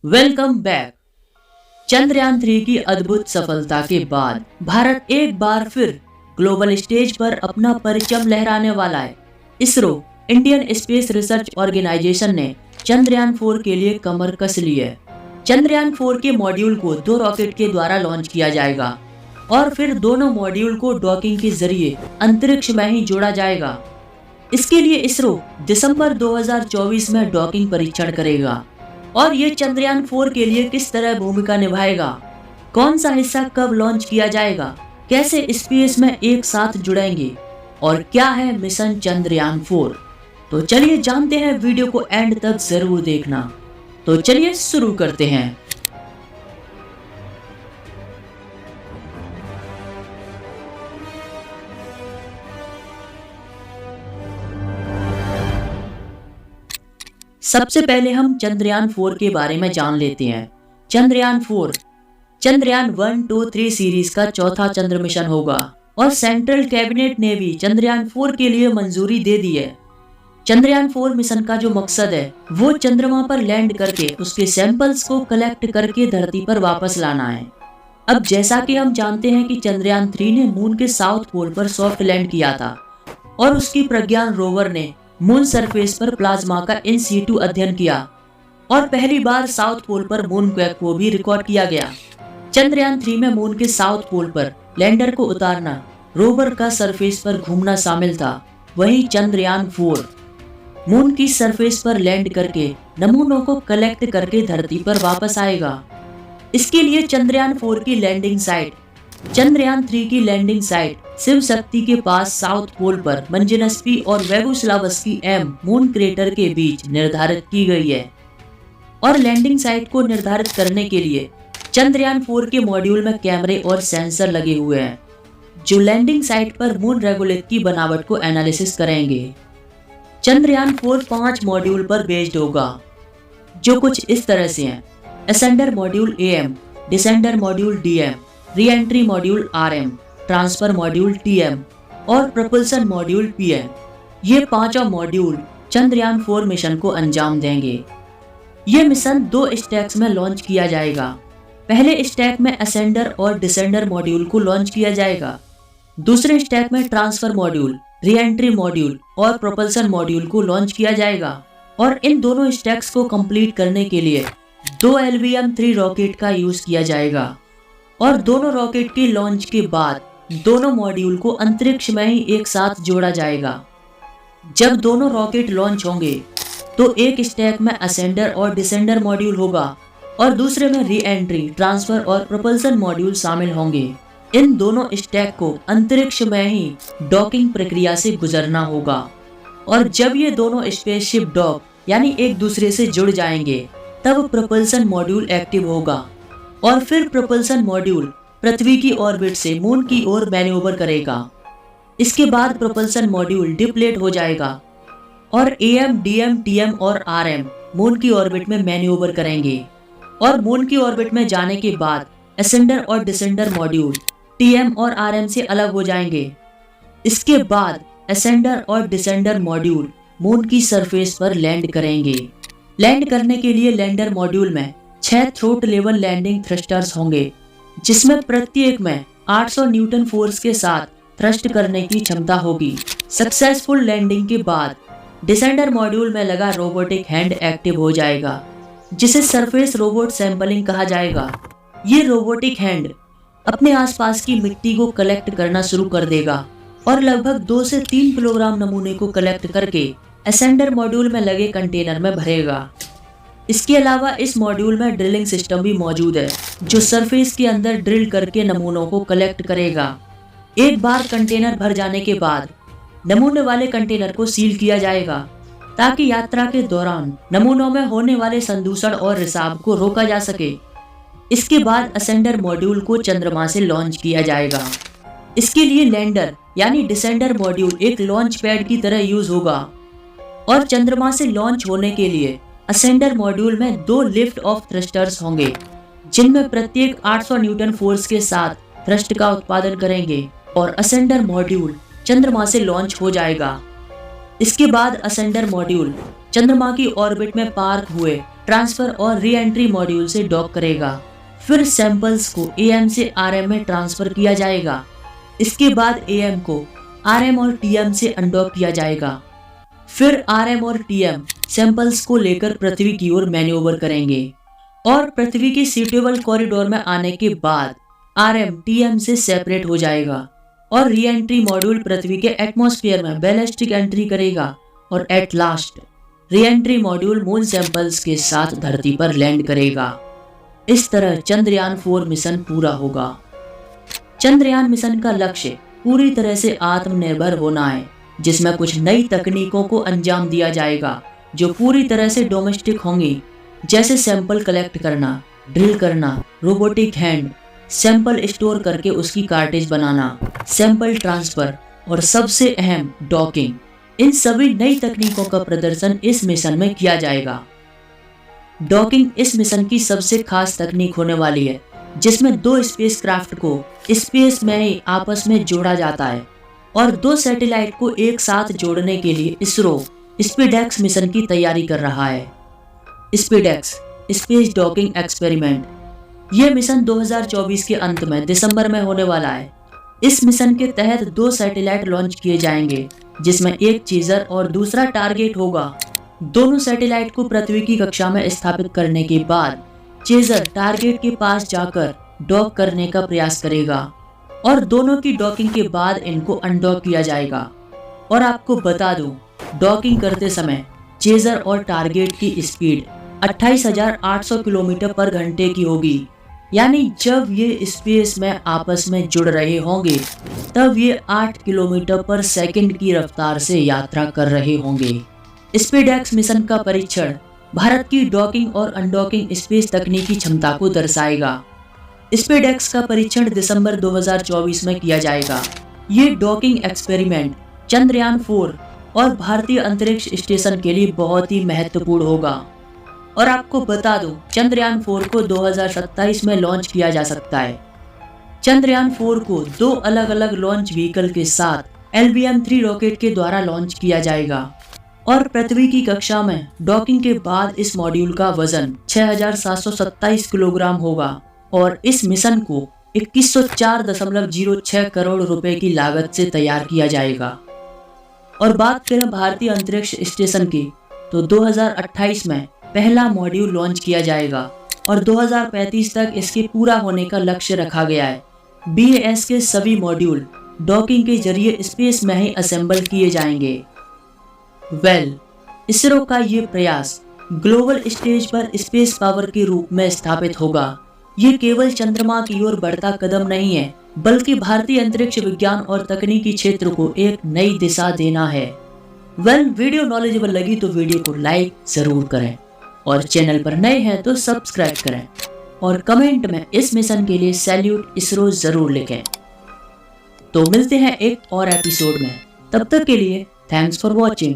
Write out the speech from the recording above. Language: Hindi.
Welcome back. चंद्रयान-3 की अद्भुत सफलता के बाद भारत एक बार फिर ग्लोबल स्टेज पर अपना परचम लहराने वाला है। ISRO Indian space research organisation ने चंद्रयान-4 के लिए कमर कस ली है। चंद्रयान-4 के मॉड्यूल को 2 रॉकेट के द्वारा लॉन्च किया जाएगा और फिर दोनों मॉड्यूल को डॉकिंग के जरिए अंतरिक्ष में ही जोड़ा जाएगा। इसके लिए इसरो दिसंबर 2024 में डॉकिंग परीक्षण करेगा और ये चंद्रयान-4 के लिए किस तरह भूमिका निभाएगा, कौन सा हिस्सा कब लॉन्च किया जाएगा, कैसे स्पेस में एक साथ जुड़ेंगे और क्या है मिशन चंद्रयान-4। तो चलिए जानते हैं, वीडियो को एंड तक जरूर देखना। तो चलिए शुरू करते हैं। सबसे पहले हम चंद्रयान-4 के बारे में जान लेते हैं। चंद्रयान-4 चंद्रयान 1, 2, 3 सीरीज का चौथा चंद्र मिशन होगा और सेंट्रल कैबिनेट ने भी चंद्रयान-4 के लिए मंजूरी दे दी है। चंद्रयान-4 मिशन का जो मकसद है वो चंद्रमा पर लैंड करके उसके सैंपल्स को कलेक्ट करके धरती पर वापस लाना है। अब जैसा कि हम जानते हैं कि चंद्रयान-3 ने मून के साउथ पोल पर सॉफ्ट लैंड किया था और उसकी प्रज्ञान रोवर ने मून सरफेस पर प्लाज्मा का इन सीटू अध्ययन किया और पहली बार साउथ पोल पर मून क्वेक को भी रिकॉर्ड किया गया। चंद्रयान-3 में मून के साउथ पोल पर लैंडर को उतारना, रोवर का सरफेस पर घूमना शामिल था। वहीं चंद्रयान-4 मून की सरफेस पर लैंड करके नमूनों को कलेक्ट करके धरती पर वापस आएगा। इसके लिए चंद्रयान-4 की लैंडिंग साइट चंद्रयान-3 की लैंडिंग साइट शिव शक्ति के पास साउथ पोल पर मंजिनस्पी और वेगुस्लावस्की एम मून क्रेटर के बीच निर्धारित की गई है। और लैंडिंग साइट को निर्धारित करने के लिए चंद्रयान-4 के मॉड्यूल में कैमरे और सेंसर लगे हुए हैं जो लैंडिंग साइट पर मून रेगुलेट की बनावट को एनालिसिस करेंगे। चंद्रयान-4 5 मॉड्यूल पर बेस्ड होगा जो कुछ इस तरह से हैं: ascender module AM, descender module DM, re entry module RM, transfer module TM और प्रपल्सन मॉड्यूल PM। ये पांचों मॉड्यूल चंद्रयान-4 मिशन को अंजाम देंगे। ये मिशन 2 स्टैक्स में लॉन्च किया जाएगा। पहले स्टैक में असेंडर और डिसेंडर मॉड्यूल को लॉन्च किया जाएगा। दूसरे स्टैक में transfer module, re entry module और प्रोपल्सन मॉड्यूल को लॉन्च किया जाएगा। और इन दोनों स्टैक्स को कंप्लीट करने के लिए 2 LVM-3 रॉकेट का यूज किया जाएगा। और दोनों रॉकेट के लॉन्च के बाद दोनों मॉड्यूल को अंतरिक्ष में ही एक साथ जोड़ा जाएगा। जब दोनों रॉकेट लॉन्च होंगे तो एक स्टैक में असेंडर और डिसेंडर मॉड्यूल होगा और दूसरे में री एंट्री, ट्रांसफर और प्रोपल्सन मॉड्यूल शामिल होंगे। इन दोनों स्टैक को अंतरिक्ष में ही डॉकिंग प्रक्रिया से गुजरना होगा और जब ये दोनों स्पेसशिप डॉक यानी एक दूसरे से जुड़ जाएंगे तब प्रोपल्सन मॉड्यूल एक्टिव होगा और फिर प्रोपल्सन मॉड्यूल पृथ्वी की ऑर्बिट से मून की ओर मैन्यूवर करेगा। इसके बाद प्रोपल्सन मॉड्यूल डिप्लेट हो जाएगा और AM, DM, TM और RM मून की ऑर्बिट में मैन्यूवर करेंगे और मून की ऑर्बिट में जाने के बाद असेंडर और डिसेंडर मॉड्यूल TM और RM से अलग हो जाएंगे। इसके बाद असेंडर और डिसेंडर मॉड्यूल मून की सरफेस पर लैंड करेंगे। लैंड करने के लिए लैंडर मॉड्यूल में 6 थ्रोट लेवल लैंडिंग थ्रस्टर्स होंगे जिसमें प्रत्येक में 800 न्यूटन फोर्स के साथ थ्रस्ट करने की क्षमता होगी। सक्सेसफुल लैंडिंग के बाद डिसेंडर मॉड्यूल में लगा रोबोटिक हैंड एक्टिव हो जाएगा जिसे सरफेस रोबोट सैंपलिंग कहा जाएगा। ये रोबोटिक हैंड अपने आसपास की मिट्टी को कलेक्ट करना शुरू कर देगा और लगभग 2 से 3 किलोग्राम नमूने को कलेक्ट करके असेंडर मॉड्यूल में लगे कंटेनर में भरेगा। इसके अलावा इस मॉड्यूल में ड्रिलिंग सिस्टम भी मौजूद है जो सरफेस के अंदर ड्रिल करके नमूनों को कलेक्ट करेगा। एक बार कंटेनर भर जाने के बाद नमूने वाले कंटेनर को सील किया जाएगा ताकि यात्रा के दौरान नमूनों में होने वाले संदूषण और रिसाव को रोका जा सके। इसके बाद असेंडर मॉड्यूल को चंद्रमा से लॉन्च किया जाएगा। इसके लिए लैंडर यानी डिसेंडर मॉड्यूल एक लॉन्च पैड की तरह यूज होगा और चंद्रमा से लॉन्च होने के लिए असेंडर मॉड्यूल में 2 लिफ्ट ऑफ थ्रस्टर्स होंगे जिनमें प्रत्येक 800 न्यूटन फोर्स के साथ थ्रस्ट का उत्पादन करेंगे और असेंडर मॉड्यूल चंद्रमा से लॉन्च हो जाएगा। इसके बाद असेंडर मॉड्यूल चंद्रमा की ऑर्बिट में पार्क हुए ट्रांसफर और री एंट्री मॉड्यूल से डॉक करेगा। फिर सैंपल्स को AM से RM में ट्रांसफर किया जाएगा। इसके बाद AM को RM और TM से अनडॉक किया जाएगा। फिर RM और TM सैंपल्स को लेकर पृथ्वी की ओर मैन्यूवर करेंगे और पृथ्वी के सूटेबल कॉरिडोर में आने के बाद RM TM से सेपरेट हो जाएगा और री एंट्री मॉड्यूल पृथ्वी के एटमॉस्फेयर में बैलिस्टिक एंट्री करेगा और at last re entry module moon samples के साथ धरती पर लैंड करेगा। इस तरह चंद्रयान 4 मिशन पूरा होगा। चंद्रयान मिशन का लक्ष्य पूरी तरह से आत्मनिर्भर होना है, जिसमें कुछ नई तकनीकों को अंजाम दिया जाएगा जो पूरी तरह से डोमेस्टिक होंगी, जैसे सैंपल कलेक्ट करना, ड्रिल करना, रोबोटिक हैंड, सैंपल स्टोर करके उसकी कार्टेज बनाना, सैंपल ट्रांसफर और सबसे अहम डॉकिंग। इन सभी नई तकनीकों का प्रदर्शन इस मिशन में किया जाएगा। डॉकिंग इस मिशन की सबसे खास तकनीक होने वाली है, जिसमें 2 स्पेसक्राफ्ट को स्पेस में ही आपस में जोड़ा जाता है और 2 सैटेलाइट को एक साथ जोड़ने के लिए इसरो स्पीडेक्स मिशन की तैयारी कर रहा है। स्पीडेक्स स्पेस डॉकिंग एक्सपेरिमेंट, यह मिशन 2024 के अंत में दिसंबर में होने वाला है। इस मिशन के तहत 2 सैटेलाइट लॉन्च किए जाएंगे, जिसमें एक चीजर और दूसरा टारगेट होगा। दोनों सैटेलाइट को पृथ्वी की कक्षा में स्थापित करने के बाद चेजर टारगेट के पास जाकर डॉक करने का प्रयास करेगा और दोनों की डॉकिंग के बाद इनको अनडॉक किया जाएगा। और आपको बता दूं, डॉकिंग करते समय चेजर और टारगेट की स्पीड 28,800 किलोमीटर पर घंटे की होगी। यानी जब ये स्पेस में आपस में जुड़ रहे होंगे तब ये 8 किलोमीटर पर सेकंड की रफ्तार से यात्रा कर रहे होंगे। स्पीडेक्स मिशन का परीक्षण भारत की डॉकिंग और अनडॉकिंग स्पेस तकनीकी क्षमता को दर्शाएगा। स्पीडेक्स का परीक्षण दिसंबर 2024 में किया जाएगा। ये डॉकिंग एक्सपेरिमेंट चंद्रयान 4 और भारतीय अंतरिक्ष स्टेशन के लिए बहुत ही महत्वपूर्ण होगा। और आपको बता दूं, चंद्रयान 4 को 2027 में लॉन्च किया जा सकता है। चंद्रयान 4 को 2 अलग अलग लॉन्च व्हीकल के साथ LBM-3 रॉकेट के द्वारा लॉन्च किया जाएगा और पृथ्वी की कक्षा में डॉकिंग के बाद इस मॉड्यूल का वजन 6,727 किलोग्राम होगा और इस मिशन को 2104.06 करोड़ रुपए की लागत से तैयार किया जाएगा। और बात करें भारतीय अंतरिक्ष स्टेशन की, तो 2028 में पहला मॉड्यूल लॉन्च किया जाएगा और 2035 तक इसके पूरा होने का लक्ष्य रखा गया है। BAS के सभी मॉड्यूल डॉकिंग के जरिए स्पेस में ही असेंबल किए जाएंगे। इसरो का ये प्रयास ग्लोबल स्टेज पर स्पेस पावर के रूप में स्थापित होगा। ये केवल चंद्रमा की ओर बढ़ता कदम नहीं है, बल्कि भारतीय अंतरिक्ष विज्ञान और तकनीकी क्षेत्र को एक नई दिशा देना है। वीडियो नॉलेजेबल लगी तो वीडियो को लाइक जरूर करें और चैनल पर नए हैं तो सब्सक्राइब करें और कमेंट में इस मिशन के लिए सैल्यूट इसरो जरूर लिखें। तो मिलते हैं एक और एपिसोड में, तब तक के लिए थैंक्स फॉर वॉचिंग।